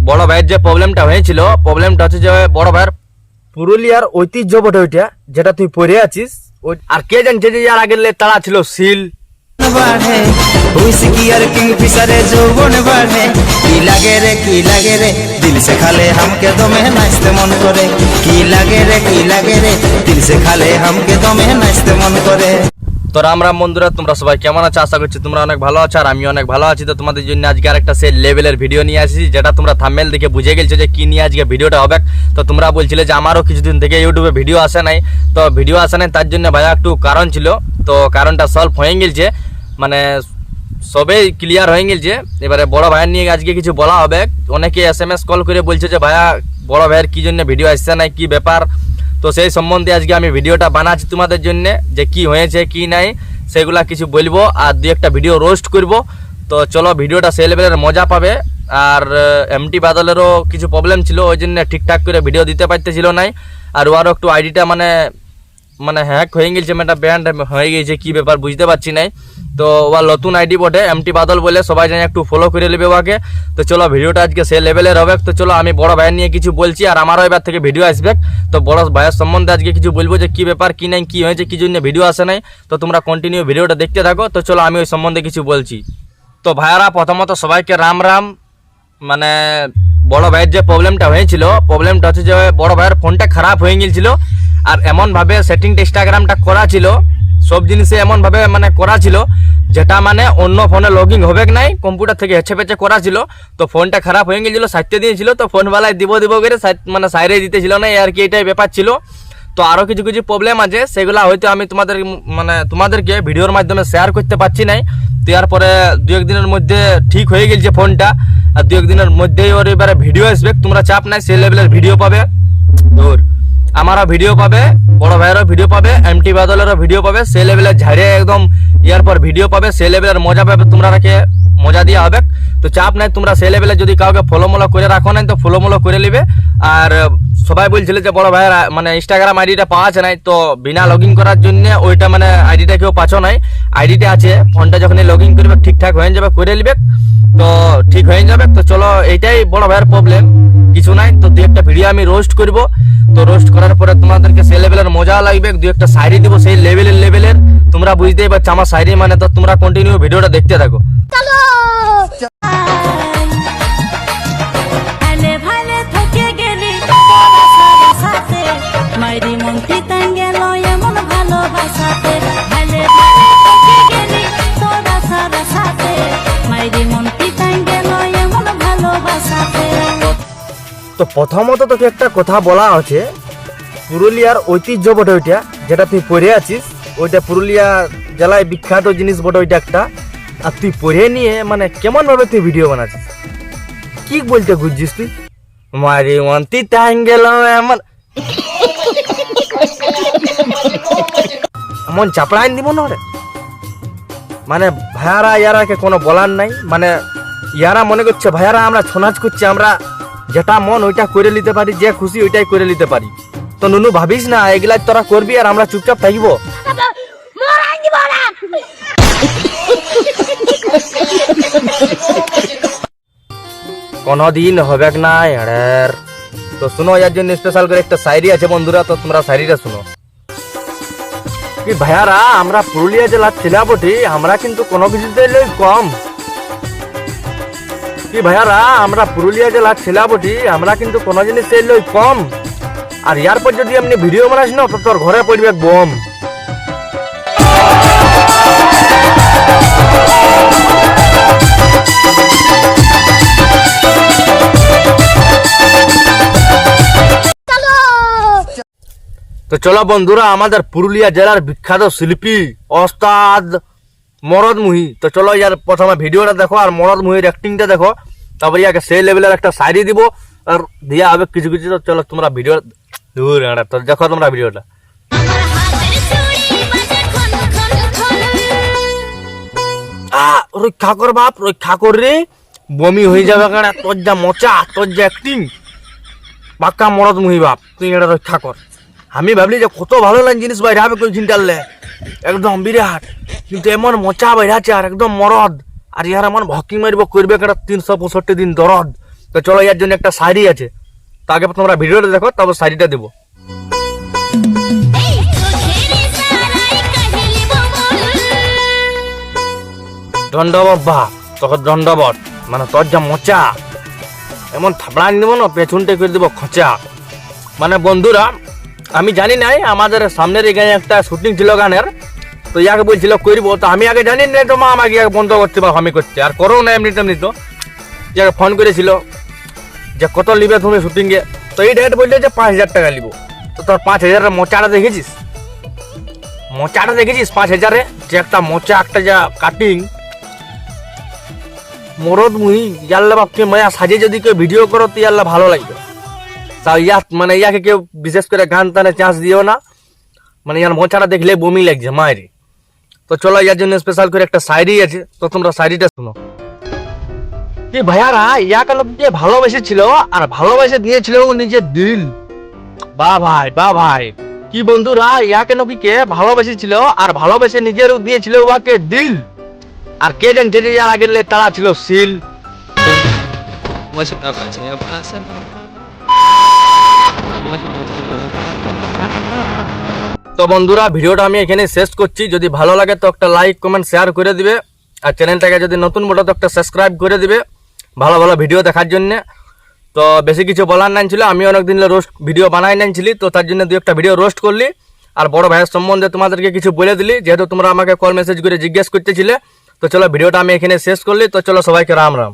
বড় ভাইয়ের যে প্রবলেমটা হয়েছিল, প্রবলেমটা হচ্ছে যে বড় ভাইয়ের পুরুলিয়ার ঐতিহ্য বটে ওইটা, যেটা তুই পরে আছিস। আর কে জানছে যে यार আগের তারা ছিল সিল बढ़े हुइसकी और किंगफिशरे যৌবন बढ़े की लागे रे दिल से खाले हमके दमे नाचते मन करे की लागे रे दिल से खाले हमके दमे नाचते मन करे। তো রাম রাম বন্ধুরা, তোমরা সবাই কেমন আছো? আশা করছি তোমরা অনেক ভালো আছো, আর আমি অনেক ভালো আছি। তো তোমাদের জন্য আজকে আরেকটা সেই লেভেলের ভিডিও নিয়ে আসি, যেটা তোমরা থাম্বনেল দেখে বুঝে গেছো যে কি নিয়ে আজকে ভিডিওটা হবে। তো তোমরা বলছিলে যে আমারও কিছুদিন থেকে ইউটিউবে ভিডিও আসে নাই, তো ভিডিও আসে নাই তার জন্য ভাইয়া একটু কারণ ছিল। তো কারণটা সলভ হয়ে গেছে, মানে সবেই ক্লিয়ার হয়ে গেছে। এবারে বড় ভাইয়ের নিয়ে আজকে কিছু বলা হবে। অনেকে SMS কল করে বলছে যে ভাইয়া বড় ভাইয়ের কি জন্য ভিডিও আসছে নাই, কি ব্যাপার। তো সেই সম্বন্ধে আজকে আমি ভিডিওটা বানাচ্ছি তোমাদের জন্য, যে কি হয়েছে কি নাই সেগুলা কিছু বলবো, আর দু একটা ভিডিও রোস্ট করব। তো চলো ভিডিওটা সেই লেভেলের মজা পাবে। আর MT বাদলেরও কিছু প্রবলেম ছিল, ওই জন্য ঠিকঠাক করে ভিডিও দিতে পারতেছিল নাই। আর ওরও একটু আইডিটা মানে হ্যাক হয়ে গেছে, মানে ব্যান্ড হয়ে গেছে, কি ব্যাপার বুঝতে পারছি নাই। তো ওর নতুন আইডি বটে MT বাদল বলে, সবাই জানি একটু ফলো করে নেবে ওকে। তো চলো ভিডিওটা আজকে সেই লেভেলের হবে। তো চলো আমি বড় ভাইয়ের নিয়ে কিছু বলছি, আর আমারও এবার থেকে ভিডিও আসবে। তো বড় ভাইয়ের সম্বন্ধে আজকে কিছু বলবো, যে কি ব্যাপার কি নাই, কি হয়েছে, কি জন্য ভিডিও আসে নাই। তো তোমরা কন্টিনিউ ভিডিওটা দেখতে থাকো। তো চলো আমি ওই সম্বন্ধে কিছু বলছি। তো ভাইয়ারা প্রথমত সবাইকে রাম রাম। মানে বড় ভাইয়ের যে প্রবলেমটা হয়েছিল, প্রবলেমটা হচ্ছে যে বড় ভাইয়ের ফোনটা খারাপ হয়ে গিয়েছিল। আর এমনভাবে সেটিংটা ইনস্টাগ্রামটা করা ছিল, সব জিনিসে এমনভাবে মানে করা ছিল যেটা মানে অন্য ফোনে লগইন হবে নাই, কম্পিউটার থেকে হেঁচে পেঁচে করা ছিল। তো ফোনটা খারাপ হয়ে গেছিলো, সাইতে দিয়েছিল। তো ফোনওয়ালায় দিব করে মানে সাইরে দিতেছিল না, আর কি এটাই ব্যাপার ছিল। তো আরও কিছু কিছু প্রবলেম আছে, সেগুলো হয়তো আমি তোমাদেরকে ভিডিওর মাধ্যমে শেয়ার করতে পারছি নাই। তো এরপরে দু একদিনের মধ্যে ঠিক হয়ে গেছে ফোনটা, আর দু একদিনের মধ্যেই ওর এবারে ভিডিও আসবে। তোমরা চাপ নাই, সেই লেভেলের ভিডিও পাবে। ধর আমারও ভিডিও পাবে, বড় ভাইয়েরও ভিডিও পাবে, MT বাদলেরও ভিডিও পাবে, সেই লেভেলের ঝাড়ে একদম এরপর ভিডিও পাবে, সেই লেভেলের মজা পাবে, তোমরা রাখে মজা দেওয়া হবে। তো চাপ নাই, তোমরা সেই লেভেলে যদি কাউকে ফলো করে রাখো নাই তো ফলো করে নিবে। আর সবাই বলছিল যে বড় ভাইয়ের মানে ইনস্টাগ্রাম আইডিটা পাওয়া যায় নাই, তো বিনা লগইন করার জন্য ওইটা মানে আইডিটা কেউ পাচ্ছ নাই, আইডিটা আছে। ফোনটা যখন লগইন করবে ঠিকঠাক হয়ে যাবে, করে নিবে, তো ঠিক হয়ে যাবে। তো চলো এইটাই বড় ভাইয়ের প্রবলেম, কিছু নাই। তো দু একটা ভিডিও আমি রোস্ট করব। তো রোস্ট করার পরে তোমাদেরকে সেই লেভেলের মজা লাগবে, দু একটা শায়রি দিব সেই লেভেলের, তোমরা বুঝতেই পারছো আমার শায়রি মানে। তো তোমরা কন্টিনিউ ভিডিওটা দেখতে থাকো। তো প্রথমত তোকে একটা কথা বলা আছে, পুরুলিয়ার ঐতিহ্য বটে ওইটা, যেটা তুই পরে আছিস, ওইটা পুরুলিয়া জেলায় বিখ্যাত জিনিস বটে ওইটা একটা। আর তুই পরে নিয়ে মানে কেমন ভাবে তুই ভিডিও বানাচ্ছিস, কি বলতে খুঁজছিস তুই? মারি মন্তি টাইম গেল এমন চাপড়াইন দিব না রে। মানে ভাইয়ারা ইয়ারাকে কোনো বলার নাই, মানে ইয়ারা মনে করছে ভাইয়ারা আমরা ছোনাচ করছি, আমরা যেটা মন ওইটা করে নিতে পারি, যে খুশি ওইটাই করে নিতে পারি। তো নুনু ভাবিস না এগুলা তোরা করবি আর আমরা চুপচাপ থাকবো। কোনদিন হবে না এর। তো শুনো, এর জন্য স্পেশাল করে একটা শায়রি আছে বন্ধুরা, তো তোমরা শায়রিটা শুনো। কি ভাইয়ারা আমরা পুরুলিয়া জেলার ছেলে বটি, আমরা কিন্তু কোনো কিছুতে কম। কি ভাইয়ারা আমরা পুরুলিয়া জেলার ছেলে বটি, আমরা কিন্তু কোনো জিনিস লই কম। আর ইয়ার পর যদি এমনি ভিডিও বানাস না, তো তোর ঘরে পড়বে বোম। তো চলো বন্ধুরা, আমাদের পুরুলিয়া জেলার বিখ্যাত শিল্পী ওস্তাদ মরদ মুহি। তো চলো ইয়ার প্রথমে ভিডিওটা দেখো, আর মরদ মুহির অ্যাক্টিংটা দেখো, তারপর ইয়াকে সেই লেভেলের একটা শায়রি দিব, আর দেওয়া হবে কিছু কিছু। তো চলো তোমরা ভিডিও তো দেখো, তোমরা ভিডিওটা। রক্ষা কর বাপ, রক্ষা কর রে, বমি হয়ে যাবে কারণ তোর যা মচা, তোর যা অ্যাক্টিং, পাক্কা মরদ মুহি বাপ, তুই এটা রক্ষা কর। আমি ভাবলি যে কত ভালো লাগে জিনিস বাইরে হবে কোন চিন্তালে, একদম বিরাট, কিন্তু এমন মচা বাইরে আছে আর একদম মরদ। আর ইয়ার এমন ভকি মারিব করবে কেন 365 দিন দরদ, তো চলো এর জন্য একটা শাড়ি আছে, তো আগে তোমরা ভিডিওটা দেখো, তারপর শাড়িটা দেবো। দণ্ডবত বাপ, তখন দণ্ডবত, মানে তোর যা মোচা, এমন থাপড়া দেবো না, পেছনটা করে দেবো খোঁচা। মানে বন্ধুরা, আমি জানি নাই আমাদের সামনের এখানে একটা শুটিং ছিল গানের, তো ইয়াকে বলছিল করবো, তো আমি আগে জানি না, তো মা আমাকে ইয়াকে বন্ধ করতে বা আমি করতে, আর করো না এমনি তেমনি। তো ইয়াকে ফোন করেছিল যে কত নিবে তুমি শুটিংয়ে, তো এই ডেট বললে যে 5,000 টাকা নিব। তো তোর 5,000-এর মোচাটা দেখেছিস? মোচাটা দেখেছিস 5,000-এ? যে একটা মোচা, একটা যা কাটিং, মরদ মুই ইয়াল্লা বাপকে মায়া সাজে যদি কেউ ভিডিও করো তো ইয়াল্লা ভালো লাগবে। তাও ইয়া মানে ইয়াকে কেউ বিশেষ করে গান টানে চান্স দিও না, মানে ইয়ার মোচাটা দেখলে বমি লাগছে মায়ের। তো চলো ইয়ার জন্য স্পেশাল করে একটা শায়রি আছে, তো তোমরা শায়রিটা শুনো। যে ভাইয়ারা ইয়াকে লোককে ভালোবেসেছিল আর ভালোবেসে দিয়েছিল নিজের দিল। বা ভাই, বা ভাই, কি বন্ধুরা, ইয়াকে নবীকে ভালোবেসেছিল আর ভালোবেসে নিজেরও দিয়েছিল ওয়াকে দিল। আর কে জানছে যে ইয়ার আগের তারা ছিল সিল। তো বন্ধুরা, ভিডিওটা আমি এখানে শেষ করছি। যদি ভালো লাগে তো একটা লাইক, কমেন্ট, শেয়ার করে দিবে, আর চ্যানেলটাকে যদি নতুন বলো তো একটা সাবস্ক্রাইব করে দিবে ভালো ভালো ভিডিও দেখার জন্য। তো বেশি কিছু বলার নাই ছিল, আমি অনেকদিন রোস্ট ভিডিও বানাই নাইছিলি, তো তার জন্য 2-একটা ভিডিও রোস্ট করলি। আর বড় ভাইয়ের সম্বন্ধে তোমাদেরকে কিছু বলে দিলি, যেহেতু তোমরা আমাকে কল মেসেজ করে জিজ্ঞেস করতেছিলে। তো চলো ভিডিওটা আমি এখানে শেষ করলি। তো চলো সবাইকে রাম রাম।